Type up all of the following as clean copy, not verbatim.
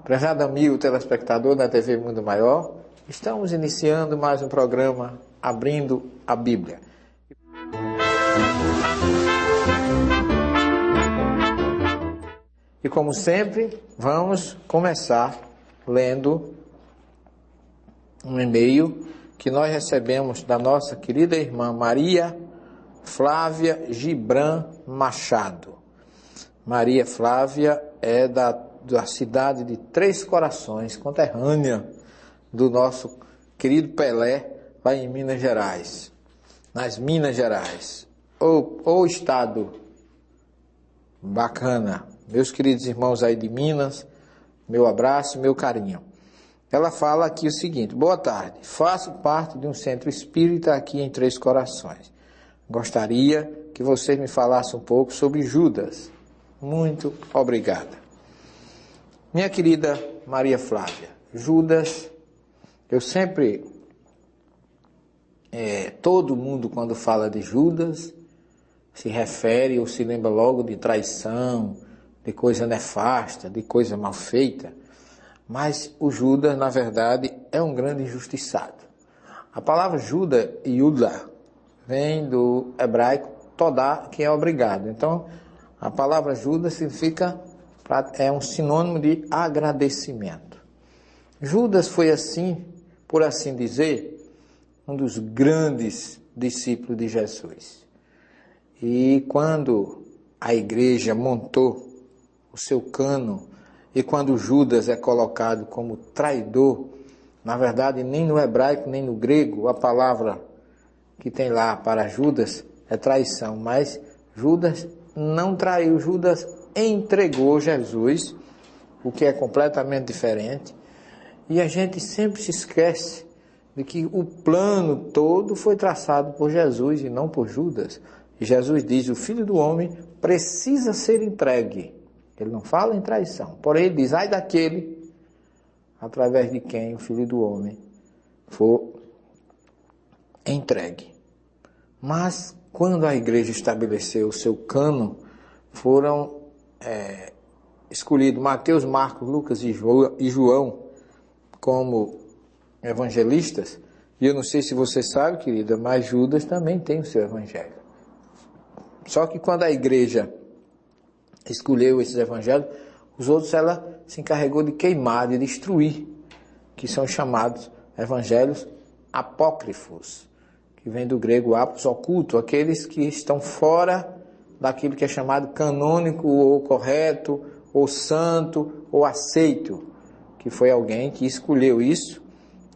Prezado amigo telespectador da TV Mundo Maior, estamos iniciando mais um programa Abrindo a Bíblia. E como sempre, vamos começar lendo um e-mail que nós recebemos da nossa querida irmã Maria Flávia Gibran Machado. Maria Flávia é da cidade de Três Corações, conterrânea do nosso querido Pelé, lá em Minas Gerais. Nas Minas Gerais. Ô estado bacana. Meus queridos irmãos aí de Minas, meu abraço, meu carinho. Ela fala aqui o seguinte: boa tarde, faço parte de um centro espírita aqui em Três Corações. Gostaria que vocês me falassem um pouco sobre Judas. Muito obrigada. Minha querida Maria Flávia, Judas, eu sempre, todo mundo quando fala de Judas, se refere ou se lembra logo de traição, de coisa nefasta, de coisa mal feita, mas o Judas, na verdade, é um grande injustiçado. A palavra Judas, Yuda, vem do hebraico Todá, que é obrigado. Então, a palavra Judas significa, é um sinônimo de agradecimento. Judas foi assim, por assim dizer, um dos grandes discípulos de Jesus. E quando a igreja montou o seu cânon, e quando Judas é colocado como traidor, na verdade nem no hebraico nem no grego a palavra que tem lá para Judas é traição, mas Judas não traiu, Judas entregou Jesus, o que é completamente diferente. E a gente sempre se esquece de que o plano todo foi traçado por Jesus e não por Judas. E Jesus diz: o Filho do Homem precisa ser entregue. Ele não fala em traição, porém ele diz: ai daquele através de quem o Filho do Homem for entregue. Mas quando a igreja estabeleceu o seu cânon, foram escolhidos Mateus, Marcos, Lucas e João como evangelistas. E eu não sei se você sabe, querida, mas Judas também tem o seu evangelho. Só que quando a igreja escolheu esses evangelhos, os outros ela se encarregou de queimar, de destruir, que são chamados evangelhos apócrifos, que vem do grego apos, oculto, aqueles que estão fora daquilo que é chamado canônico ou correto, ou santo, ou aceito, que foi alguém que escolheu isso.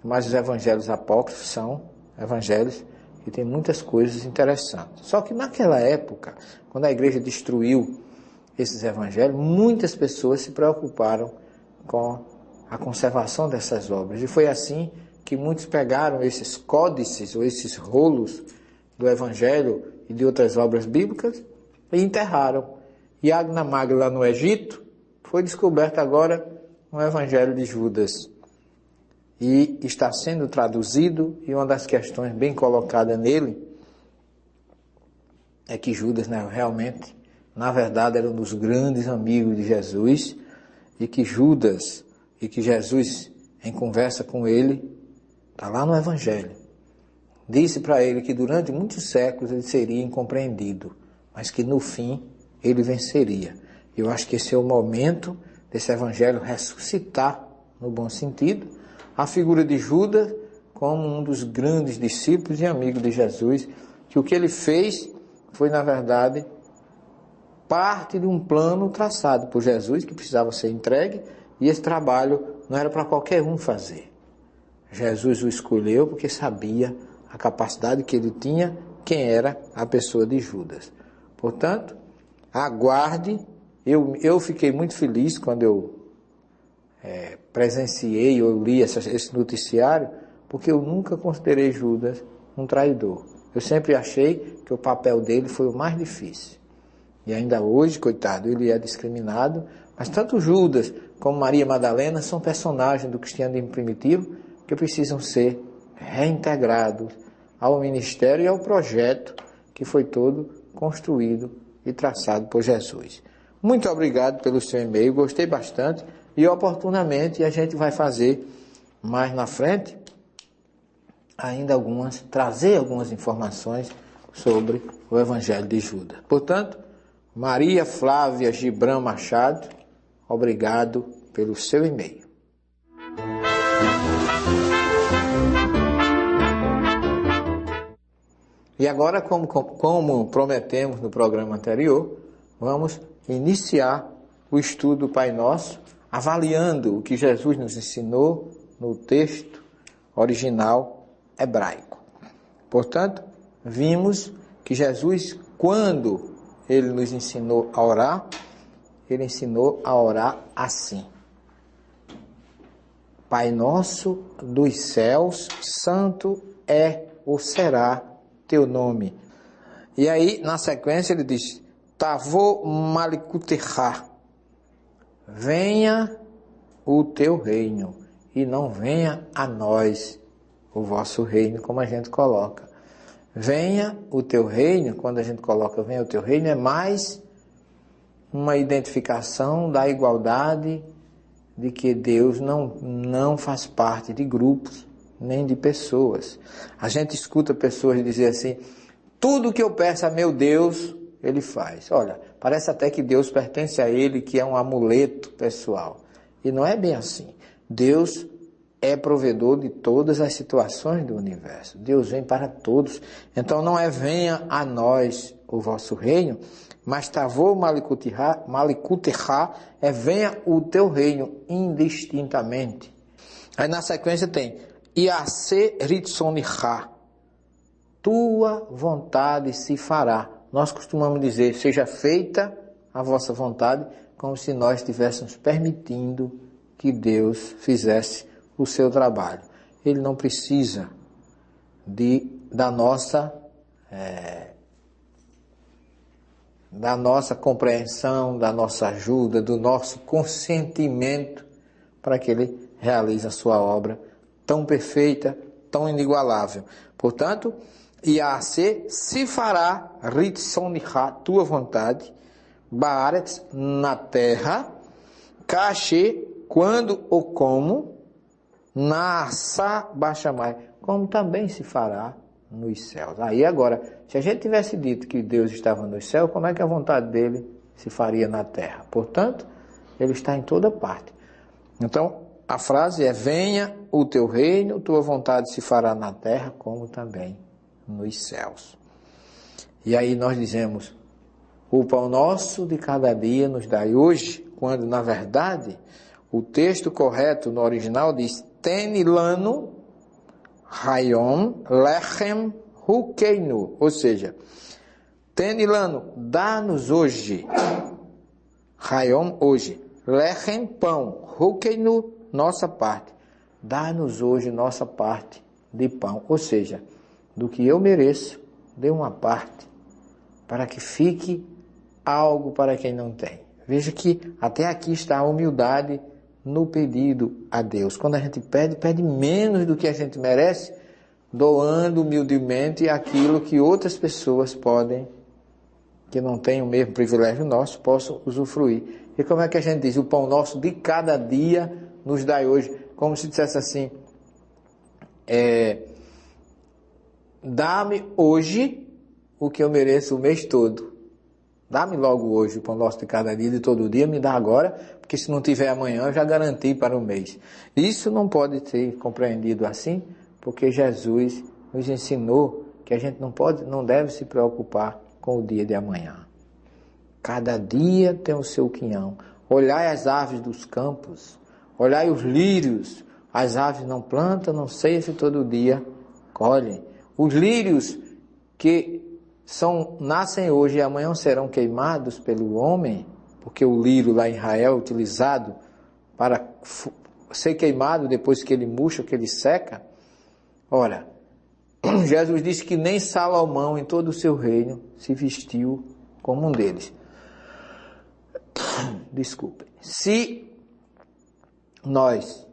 Mas os evangelhos apócrifos são evangelhos que têm muitas coisas interessantes. Só que naquela época, quando a igreja destruiu esses evangelhos, muitas pessoas se preocuparam com a conservação dessas obras. E foi assim que muitos pegaram esses códices, ou esses rolos do evangelho e de outras obras bíblicas, e enterraram. E Agna Magra, lá no Egito, foi descoberto agora um evangelho de Judas. E está sendo traduzido, e uma das questões bem colocadas nele é que Judas, né, realmente, na verdade, era um dos grandes amigos de Jesus, e que Judas, e que Jesus, em conversa com ele, está lá no evangelho, disse para ele que durante muitos séculos ele seria incompreendido, mas que no fim ele venceria. Eu acho que esse é o momento desse evangelho ressuscitar, no bom sentido, a figura de Judas como um dos grandes discípulos e amigos de Jesus, que o que ele fez foi, na verdade, parte de um plano traçado por Jesus, que precisava ser entregue, e esse trabalho não era para qualquer um fazer. Jesus o escolheu porque sabia a capacidade que ele tinha, quem era a pessoa de Judas. Portanto, aguarde. Eu fiquei muito feliz quando eu presenciei ou li esse noticiário, porque eu nunca considerei Judas um traidor. Eu sempre achei que o papel dele foi o mais difícil. E ainda hoje, coitado, ele é discriminado, mas tanto Judas como Maria Madalena são personagens do cristianismo primitivo que precisam ser reintegrados ao ministério e ao projeto que foi todo construído e traçado por Jesus. Muito obrigado pelo seu e-mail, gostei bastante e oportunamente a gente vai fazer mais na frente ainda trazer algumas informações sobre o Evangelho de Judas. Portanto, Maria Flávia Gibran Machado, obrigado pelo seu e-mail. E agora, como prometemos no programa anterior, vamos iniciar o estudo do Pai Nosso, avaliando o que Jesus nos ensinou no texto original hebraico. Portanto, vimos que Jesus, quando ele nos ensinou a orar, ele ensinou a orar assim: Pai nosso dos céus, santo é ou será teu nome. E aí, na sequência, ele diz: Tavo malikutecha, venha o teu reino, e não venha a nós o vosso reino, como a gente coloca. Venha o teu reino, quando a gente coloca venha o teu reino, é mais uma identificação da igualdade, de que Deus não faz parte de grupos, nem de pessoas. A gente escuta pessoas dizer assim: tudo que eu peço a meu Deus, Ele faz. Olha, parece até que Deus pertence a Ele, que é um amuleto pessoal. E não é bem assim. Deus é provedor de todas as situações do universo. Deus vem para todos. Então não é venha a nós o vosso reino, mas tavô malikutecha é venha o teu reino indistintamente. Aí na sequência tem Iase ritsonicha, tua vontade se fará. Nós costumamos dizer, seja feita a vossa vontade, como se nós estivéssemos permitindo que Deus fizesse o seu trabalho. Ele não precisa da nossa compreensão, da nossa ajuda, do nosso consentimento para que Ele realize a sua obra tão perfeita, tão inigualável. Portanto, Iase se fará ritsonicha, tua vontade, baaretz, na terra, kashe, quando ou como, Nasa Bachamai, como também se fará nos céus. Aí agora, se a gente tivesse dito que Deus estava nos céus, como é que a vontade dele se faria na terra? Portanto, ele está em toda parte. Então, a frase é: venha o teu reino, tua vontade se fará na terra, como também nos céus. E aí nós dizemos: o pão nosso de cada dia nos dai hoje, quando na verdade o texto correto no original diz Tenilano Hayom Lechem Hukeinu, ou seja, Tenilano, dá-nos hoje, Hayom, hoje, Lechem, pão, Hukeinu, nossa parte, dá-nos hoje nossa parte de pão, ou seja, do que eu mereço, dê uma parte, para que fique algo para quem não tem. Veja que até aqui está a humildade no pedido a Deus. Quando a gente pede menos do que a gente merece, doando humildemente aquilo que outras pessoas podem, que não têm o mesmo privilégio nosso, possam usufruir. E como é que a gente diz? O pão nosso de cada dia nos dai hoje. Como se dissesse assim, dá-me hoje o que eu mereço o mês todo. Dá-me logo hoje o pão nosso de cada dia, de todo dia, me dá agora, porque se não tiver amanhã, eu já garanti para o mês. Isso não pode ser compreendido assim, porque Jesus nos ensinou que a gente não deve se preocupar com o dia de amanhã. Cada dia tem o seu quinhão. Olhai as aves dos campos, olhai os lírios, as aves não plantam, não ceifam, todo dia colhem. Os lírios que nascem hoje e amanhã serão queimados pelo homem, porque o lírio lá em Israel é utilizado para ser queimado depois que ele murcha, que ele seca. Ora, Jesus disse que nem Salomão em todo o seu reino se vestiu como um deles. Desculpem. Se nós,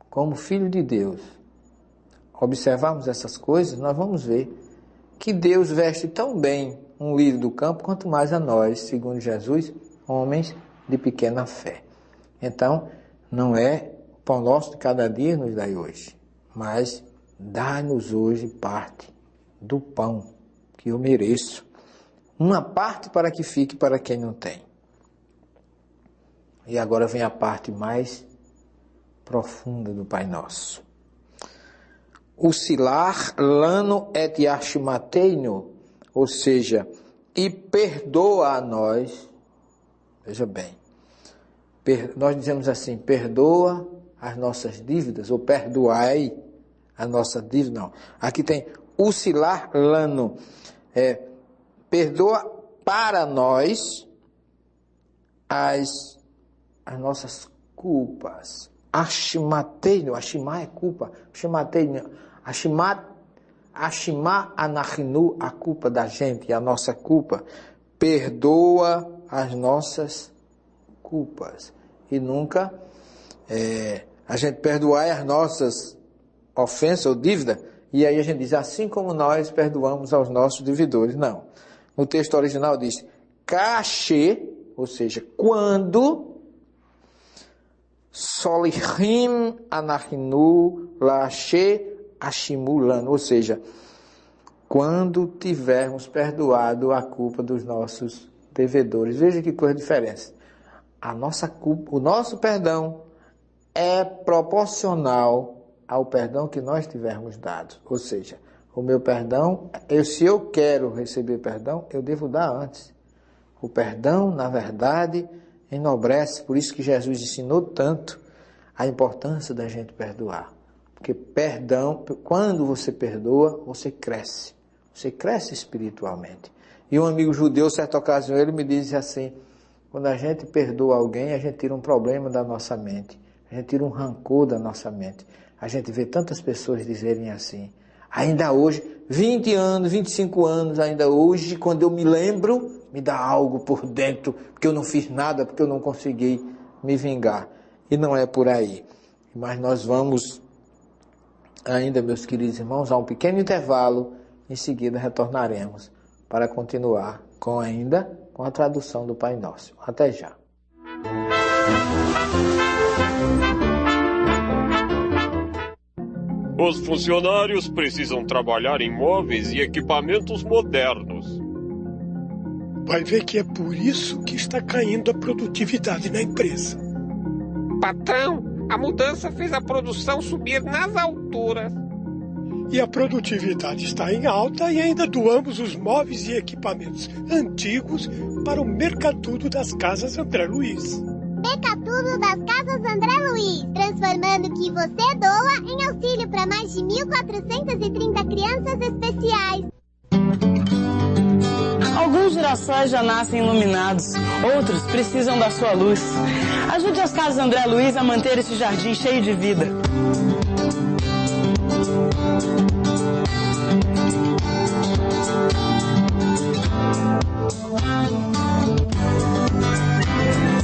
como filho de Deus, observarmos essas coisas, nós vamos ver que Deus veste tão bem um lírio do campo, quanto mais a nós, segundo Jesus, homens de pequena fé. Então, não é o pão nosso de cada dia nos dai hoje, mas dá-nos hoje parte do pão que eu mereço. Uma parte para que fique para quem não tem. E agora vem a parte mais profunda do Pai Nosso. Usilar lano et yashimateino, ou seja, e perdoa a nós. Veja bem, nós dizemos assim, perdoa as nossas dívidas, ou perdoai a nossa dívida. Não, aqui tem usilar lano, perdoa para nós as nossas culpas. Ashimateino, ashimá é culpa, ashimateino, ashimá anachinu, a culpa da gente, a nossa culpa. Perdoa as nossas culpas. E nunca a gente perdoar as nossas ofensas ou dívida, e aí a gente diz, assim como nós perdoamos aos nossos devedores. Não. No texto original diz, kashe, ou seja, quando solihim anachinu lashe ashimulano, ou seja, quando tivermos perdoado a culpa dos nossos devedores. Veja que coisa diferente. A nossa culpa, o nosso perdão é proporcional ao perdão que nós tivermos dado. Ou seja, o meu perdão, se eu quero receber perdão, eu devo dar antes. O perdão, na verdade, enobrece. Por isso que Jesus ensinou tanto a importância da gente perdoar. Porque perdão, quando você perdoa, você cresce. Você cresce espiritualmente. E um amigo judeu, certa ocasião, ele me disse assim, quando a gente perdoa alguém, a gente tira um problema da nossa mente. A gente tira um rancor da nossa mente. A gente vê tantas pessoas dizerem assim, ainda hoje, 20 anos, 25 anos, ainda hoje, quando eu me lembro, me dá algo por dentro, porque eu não fiz nada, porque eu não consegui me vingar. E não é por aí. Mas nós vamos ainda, meus queridos irmãos, a um pequeno intervalo, em seguida retornaremos para continuar com a tradução do Pai Nosso. Até já. Os funcionários precisam trabalhar em móveis e equipamentos modernos. Vai ver que é por isso que está caindo a produtividade na empresa. Patrão, a mudança fez a produção subir nas alturas. E a produtividade está em alta e ainda doamos os móveis e equipamentos antigos para o Mercatudo das Casas André Luiz. Mercatudo das Casas André Luiz, transformando o que você doa em auxílio para mais de 1.430 crianças especiais. Alguns girassóis já nascem iluminados, outros precisam da sua luz. Ajude as Casas André Luiz a manter esse jardim cheio de vida.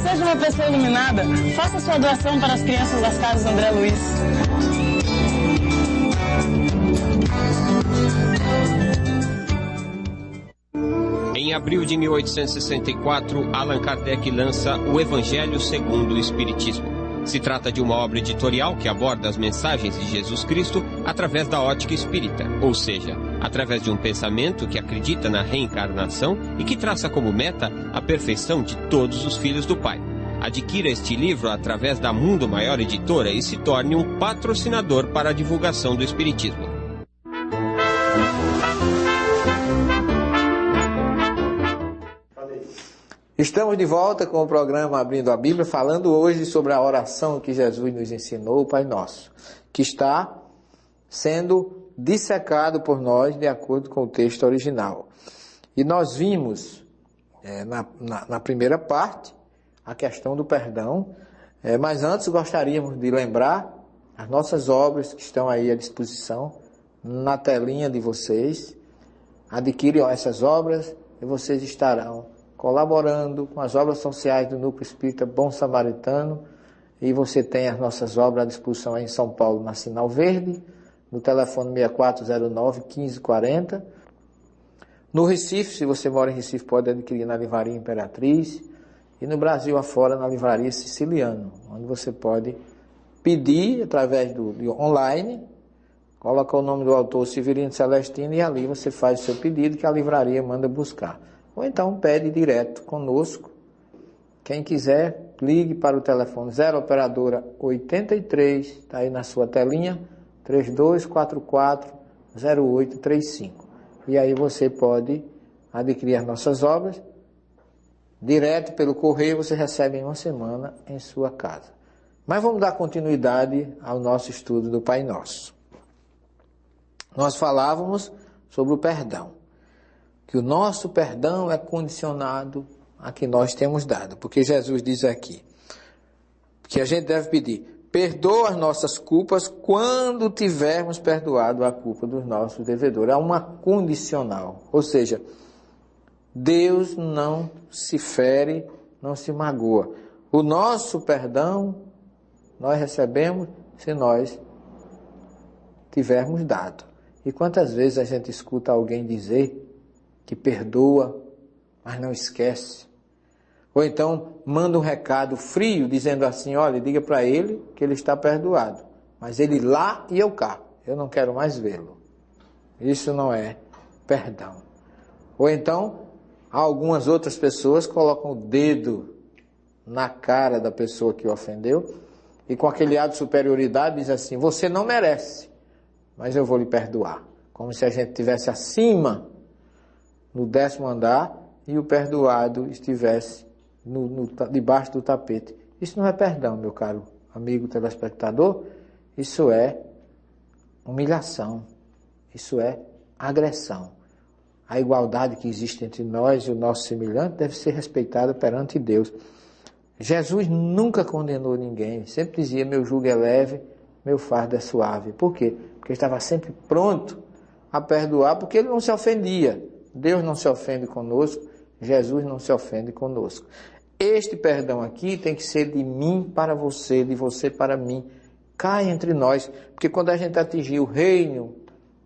Seja uma pessoa iluminada, faça sua doação para as crianças das Casas André Luiz. Em abril de 1864, Allan Kardec lança O Evangelho segundo o Espiritismo. Se trata de uma obra editorial que aborda as mensagens de Jesus Cristo através da ótica espírita, ou seja, através de um pensamento que acredita na reencarnação e que traça como meta a perfeição de todos os filhos do Pai. Adquira este livro através da Mundo Maior Editora e se torne um patrocinador para a divulgação do Espiritismo. Estamos de volta com o programa Abrindo a Bíblia, falando hoje sobre a oração que Jesus nos ensinou, o Pai Nosso, que está sendo dissecado por nós de acordo com o texto original. E nós vimos, na primeira parte, a questão do perdão, mas antes gostaríamos de lembrar as nossas obras que estão aí à disposição, na telinha de vocês. Adquiram essas obras e vocês estarão colaborando com as obras sociais do Núcleo Espírita Bom Samaritano, e você tem as nossas obras à disposição aí em São Paulo, na Sinal Verde, no telefone 6409-1540. No Recife, se você mora em Recife, pode adquirir na Livraria Imperatriz. E no Brasil afora, na Livraria Siciliano, onde você pode pedir através do online, coloca o nome do autor Severino Celestino e ali você faz o seu pedido que a livraria manda buscar. Ou então pede direto conosco. Quem quiser, ligue para o telefone 0 operadora 83, está aí na sua telinha, 3244-0835. E aí você pode adquirir as nossas obras. Direto pelo correio, você recebe em uma semana em sua casa. Mas vamos dar continuidade ao nosso estudo do Pai Nosso. Nós falávamos sobre o perdão. Que o nosso perdão é condicionado a que nós temos dado. Porque Jesus diz aqui que a gente deve pedir: perdoa as nossas culpas quando tivermos perdoado a culpa dos nossos devedores. É uma condicional. Ou seja, Deus não se fere, não se magoa. O nosso perdão nós recebemos se nós tivermos dado. E quantas vezes a gente escuta alguém dizer que perdoa, mas não esquece? Ou então manda um recado frio dizendo assim: olha, diga para ele que ele está perdoado, mas ele lá e eu cá, eu não quero mais vê-lo. Isso não é perdão. Ou então algumas outras pessoas colocam o dedo na cara da pessoa que o ofendeu e com aquele ato de superioridade diz assim: você não merece, mas eu vou lhe perdoar. Como se a gente estivesse acima, no 10º andar, e o perdoado estivesse debaixo do tapete. Isso não é perdão, meu caro amigo telespectador. Isso é humilhação. Isso é agressão. A igualdade que existe entre nós e o nosso semelhante deve ser respeitada perante Deus. Jesus nunca condenou ninguém. Sempre dizia: meu jugo é leve, meu fardo é suave. Por quê? Porque ele estava sempre pronto a perdoar, porque ele não se ofendia. Deus não se ofende conosco, Jesus não se ofende conosco. Este perdão aqui tem que ser de mim para você, de você para mim. Cai entre nós, porque quando a gente atingir o reino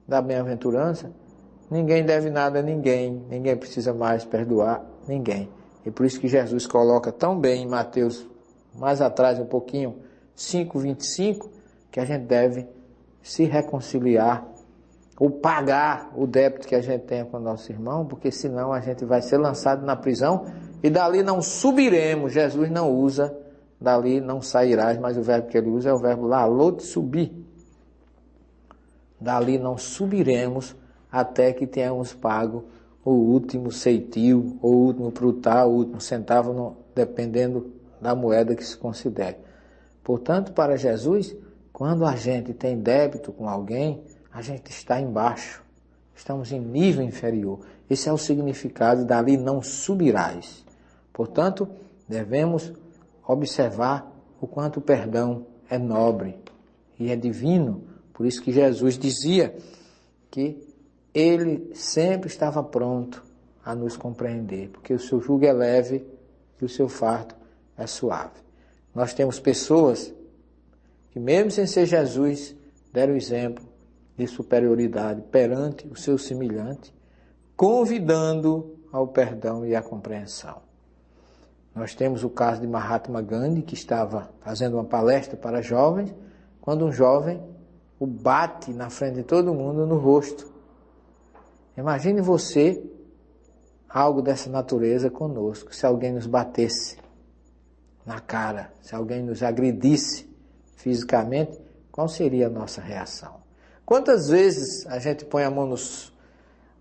da bem-aventurança, ninguém deve nada a ninguém, ninguém precisa mais perdoar ninguém. E por isso que Jesus coloca tão bem em Mateus, mais atrás um pouquinho, 5:25, que a gente deve se reconciliar ou pagar o débito que a gente tem com o nosso irmão, porque senão a gente vai ser lançado na prisão e dali não subiremos. Jesus não usa dali não sairás, mas o verbo que ele usa é o verbo lalot, subir. Dali não subiremos até que tenhamos pago o último ceitil, o último prutal, o último centavo, dependendo da moeda que se considere. Portanto, para Jesus, quando a gente tem débito com alguém, a gente está embaixo, estamos em nível inferior. Esse é o significado dali não subirás. Portanto, devemos observar o quanto o perdão é nobre e é divino. Por isso que Jesus dizia que ele sempre estava pronto a nos compreender, porque o seu jugo é leve e o seu fardo é suave. Nós temos pessoas que, mesmo sem ser Jesus, deram exemplo de superioridade perante o seu semelhante, convidando ao perdão e à compreensão. Nós temos o caso de Mahatma Gandhi, que estava fazendo uma palestra para jovens, quando um jovem o bate na frente de todo mundo no rosto. Imagine você algo dessa natureza conosco, se alguém nos batesse na cara, se alguém nos agredisse fisicamente, qual seria a nossa reação? Quantas vezes a gente põe a mão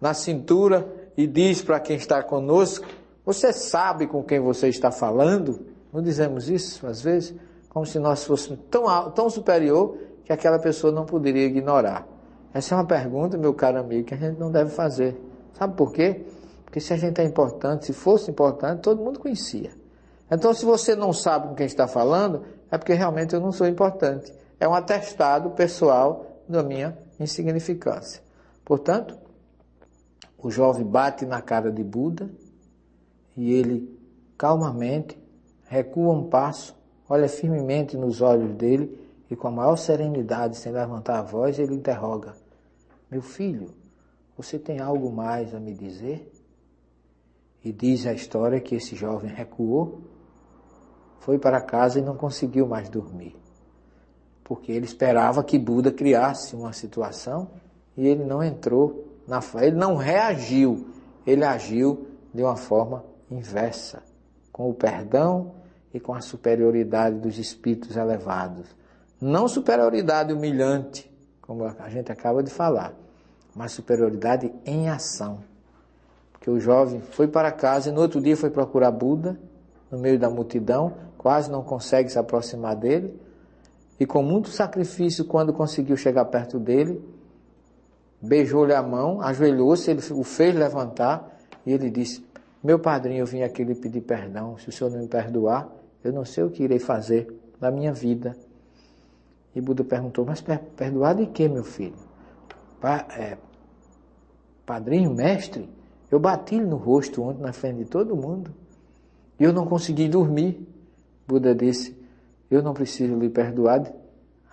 na cintura e diz para quem está conosco: você sabe com quem você está falando? Não dizemos isso às vezes? Como se nós fôssemos tão superior que aquela pessoa não poderia ignorar. Essa é uma pergunta, meu caro amigo, que a gente não deve fazer. Sabe por quê? Porque se a gente é importante, se fosse importante, todo mundo conhecia. Então, se você não sabe com quem está falando, é porque realmente eu não sou importante. É um atestado pessoal da minha insignificância. Portanto, o jovem bate na cara de Buda e ele calmamente recua um passo, olha firmemente nos olhos dele e com a maior serenidade, sem levantar a voz, ele interroga: meu filho, você tem algo mais a me dizer? E diz a história que esse jovem recuou, foi para casa e não conseguiu mais dormir, porque ele esperava que Buda criasse uma situação e ele não entrou na fé, ele não reagiu, ele agiu de uma forma inversa, com o perdão e com a superioridade dos espíritos elevados. Não superioridade humilhante, como a gente acaba de falar, mas superioridade em ação. Porque o jovem foi para casa e no outro dia foi procurar Buda, no meio da multidão, quase não consegue se aproximar dele, e com muito sacrifício, quando conseguiu chegar perto dele, beijou-lhe a mão, ajoelhou-se, ele o fez levantar, e ele disse: meu padrinho, eu vim aqui lhe pedir perdão, se o senhor não me perdoar, eu não sei o que irei fazer na minha vida. E Buda perguntou: mas perdoar de quê, meu filho? Padrinho, mestre, eu bati-lhe no rosto ontem na frente de todo mundo, e eu não consegui dormir. Buda disse: eu não preciso lhe perdoar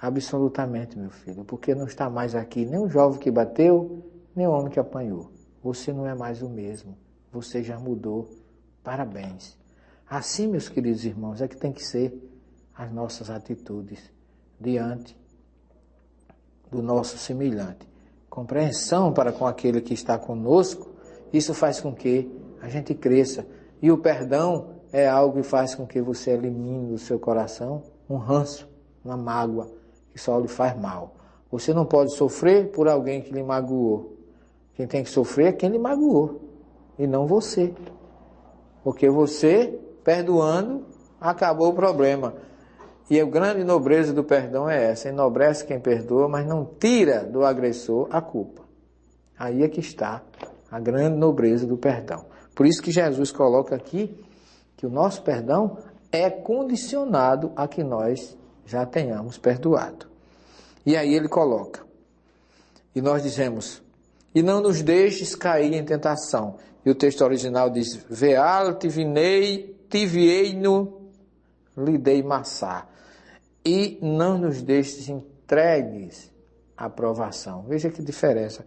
absolutamente, meu filho, porque não está mais aqui nem o jovem que bateu, nem o homem que apanhou. Você não é mais o mesmo, você já mudou, parabéns. Assim, meus queridos irmãos, é que tem que ser as nossas atitudes diante do nosso semelhante. Compreensão para com aquele que está conosco, isso faz com que a gente cresça. E o perdão é algo que faz com que você elimine do seu coração um ranço, uma mágoa, que só lhe faz mal. Você não pode sofrer por alguém que lhe magoou. Quem tem que sofrer é quem lhe magoou, e não você. Porque você, perdoando, acabou o problema. E a grande nobreza do perdão é essa: enobrece quem perdoa, mas não tira do agressor a culpa. Aí é que está a grande nobreza do perdão. Por isso que Jesus coloca aqui que o nosso perdão é condicionado a que nós já tenhamos perdoado. E aí ele coloca, e nós dizemos: e não nos deixes cair em tentação. E o texto original diz: veal tivieino lidei massá. E não nos deixes entregues à provação. Veja que diferença.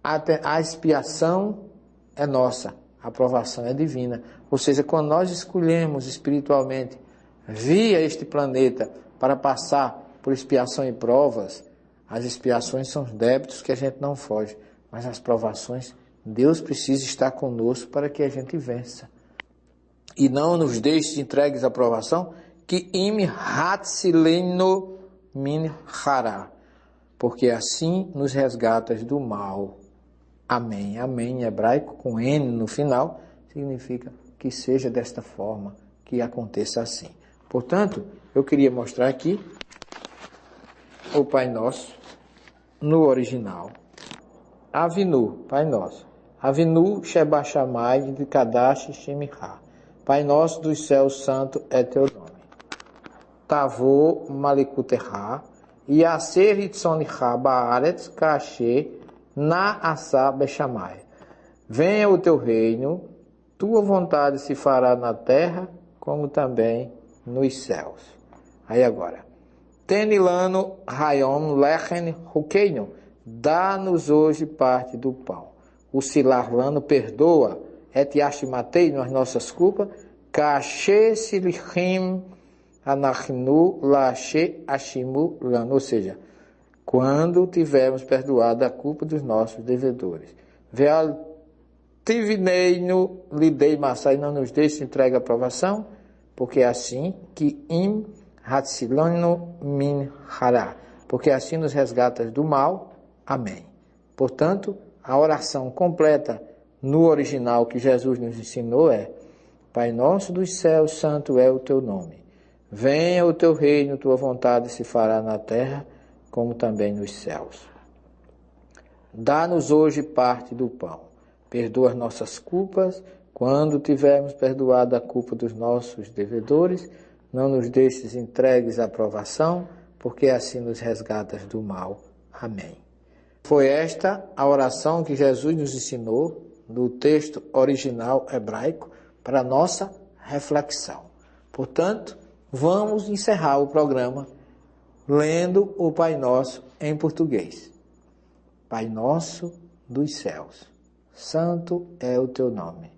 A expiação é nossa, a provação é divina. Ou seja, quando nós escolhemos espiritualmente vir a este planeta para passar por expiação e provas, as expiações são os débitos que a gente não foge, mas as provações, Deus precisa estar conosco para que a gente vença. E não nos deixe entregues à provação, que im hatsileno min hara, porque assim nos resgatas do mal. Amém. Amém em hebraico, com N no final, significa que seja desta forma, que aconteça assim. Portanto, eu queria mostrar aqui o Pai Nosso no original. Avinu, Pai Nosso. Avinu Sheba Shammai de Kadash Shemiha. Pai Nosso dos céus, santo é teu nome. Tavô Malikuterha, Yaser Hitzoniha Baaretz Kashe Na Asa Bechamai. Venha o teu reino, tua vontade se fará na terra, como também nos céus. Aí agora. Tenilano Hayom Lechen Hukeino, dá-nos hoje parte do pão. O Silarlano perdoa, et yashimatei nas nossas culpas, kashe silihim anachnu lashe ashimu lano, ou seja, quando tivermos perdoado a culpa dos nossos devedores. Veal tivineino lidei massai, não nos deixe entregue à provação, porque é assim que im hatsilano min hara, porque assim nos resgatas do mal. Amém. Portanto, a oração completa no original que Jesus nos ensinou é: Pai nosso dos céus, santo é o teu nome. Venha o teu reino, tua vontade se fará na terra, como também nos céus. Dá-nos hoje parte do pão. Perdoa as nossas culpas, quando tivermos perdoado a culpa dos nossos devedores. Não nos deixes entregues à provação, porque assim nos resgatas do mal. Amém. Foi esta a oração que Jesus nos ensinou do texto original hebraico para nossa reflexão. Portanto, vamos encerrar o programa lendo o Pai Nosso em português. Pai Nosso dos céus, santo é o teu nome.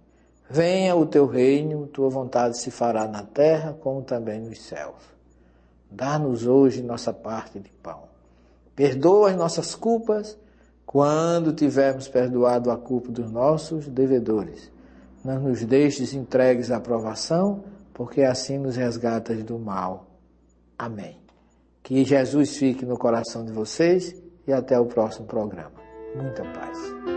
Venha o teu reino, tua vontade se fará na terra como também nos céus. Dá-nos hoje nossa parte de pão. Perdoa as nossas culpas, quando tivermos perdoado a culpa dos nossos devedores. Não nos deixes entregues à provação, porque assim nos resgatas do mal. Amém. Que Jesus fique no coração de vocês e até o próximo programa. Muita paz.